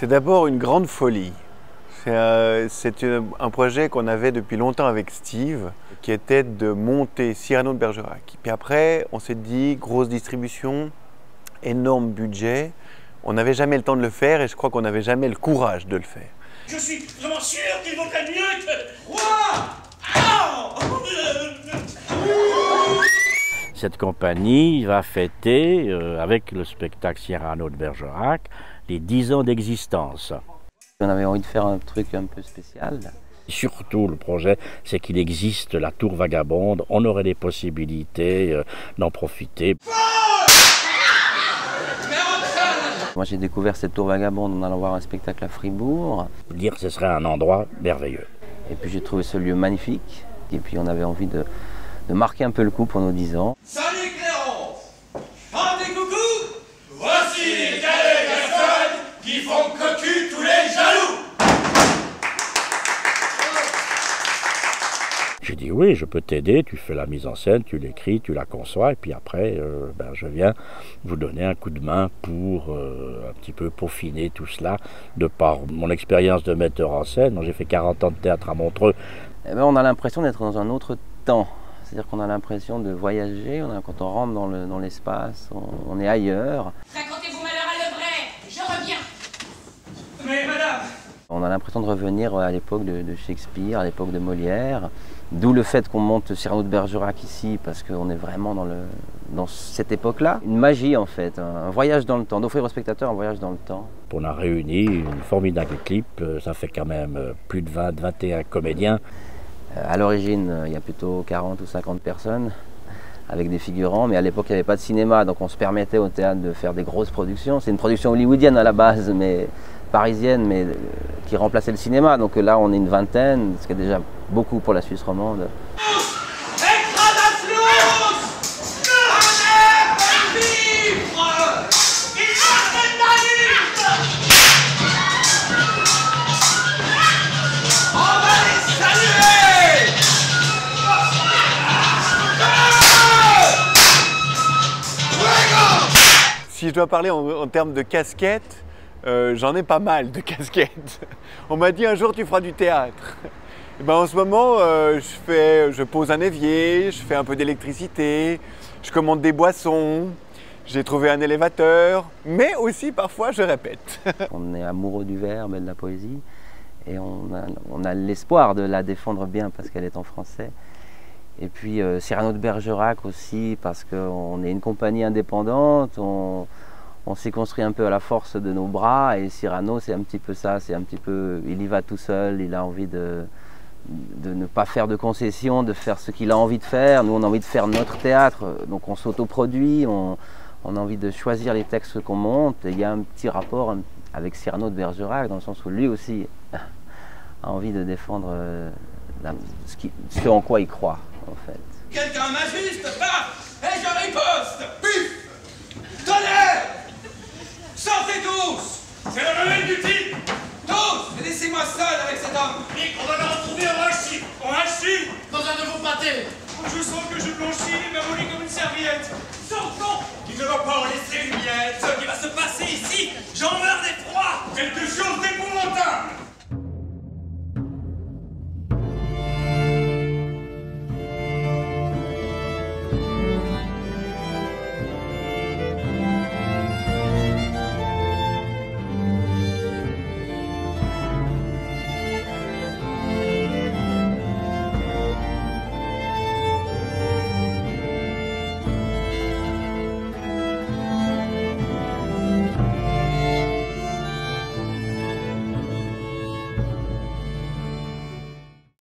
C'est d'abord une grande folie. C'est un projet qu'on avait depuis longtemps avec Steve, qui était de monter Cyrano de Bergerac. Puis après, on s'est dit, grosse distribution, énorme budget. On n'avait jamais le temps de le faire et je crois qu'on n'avait jamais le courage de le faire. Je suis vraiment sûr qu'il vaudrait mieux que... Roi! Ah! Cette compagnie va fêter, avec le spectacle Cyrano de Bergerac, les 10 ans d'existence. On avait envie de faire un truc un peu spécial. Surtout, le projet, c'est qu'il existe la tour vagabonde. On aurait des possibilités d'en profiter. Moi, j'ai découvert cette tour vagabonde en allant voir un spectacle à Fribourg. Dire que ce serait un endroit merveilleux. Et puis, j'ai trouvé ce lieu magnifique. Et puis, on avait envie de marquer un peu le coup pour nos 10 ans. Salut Clairon! Chantez coucou! Voici les calais personnes qui font cocu tous les jaloux! J'ai dit oui, je peux t'aider, tu fais la mise en scène, tu l'écris, tu la conçois, et puis après, je viens vous donner un coup de main pour un petit peu peaufiner tout cela, de par mon expérience de metteur en scène. J'ai fait 40 ans de théâtre à Montreux. Eh ben, on a l'impression d'être dans un autre temps. C'est-à-dire qu'on a l'impression de voyager, quand on rentre dans l'espace, on est ailleurs. Racontez vos malheurs à Lebray, je reviens. Mais madame! On a l'impression de revenir à l'époque de Shakespeare, à l'époque de Molière. D'où le fait qu'on monte Cyrano de Bergerac ici, parce qu'on est vraiment dans cette époque-là. Une magie en fait, un voyage dans le temps, d'offrir aux spectateurs un voyage dans le temps. On a réuni une formidable équipe, ça fait quand même plus de 21 comédiens. À l'origine, il y a plutôt 40 ou 50 personnes avec des figurants, mais à l'époque, il n'y avait pas de cinéma, donc on se permettait au théâtre de faire des grosses productions. C'est une production hollywoodienne à la base, mais parisienne, mais qui remplaçait le cinéma. Donc là, on est une vingtaine, ce qui est déjà beaucoup pour la Suisse romande. Si je dois parler en termes de casquettes, j'en ai pas mal de casquettes. On m'a dit un jour tu feras du théâtre. Et ben, en ce moment, je pose un évier, je fais un peu d'électricité, je commande des boissons, j'ai trouvé un élévateur, mais aussi parfois je répète. On est amoureux du verbe et de la poésie et on a l'espoir de la défendre bien parce qu'elle est en français. Et puis Cyrano de Bergerac aussi parce qu'on est une compagnie indépendante, on s'est construit un peu à la force de nos bras et Cyrano c'est un petit peu ça, il y va tout seul, il a envie de ne pas faire de concessions, de faire ce qu'il a envie de faire. Nous on a envie de faire notre théâtre, donc on s'autoproduit, on a envie de choisir les textes qu'on monte et il y a un petit rapport avec Cyrano de Bergerac dans le sens où lui aussi a envie de défendre ce en quoi il croit. En fait. Quelqu'un m'ajuste, paf, et je riposte, puf, tonnerre, sortez tous, c'est le remède du type, tous, et laissez-moi seul avec cet homme. Et on va le retrouver en hachis, dans un de vos pâtés. Je sens que je blanchis et m'amolis comme une serviette. Sortons, il ne va pas en laisser une miette. Ce qui va se passer ici, j'en meurs d'effroi. Quelque chose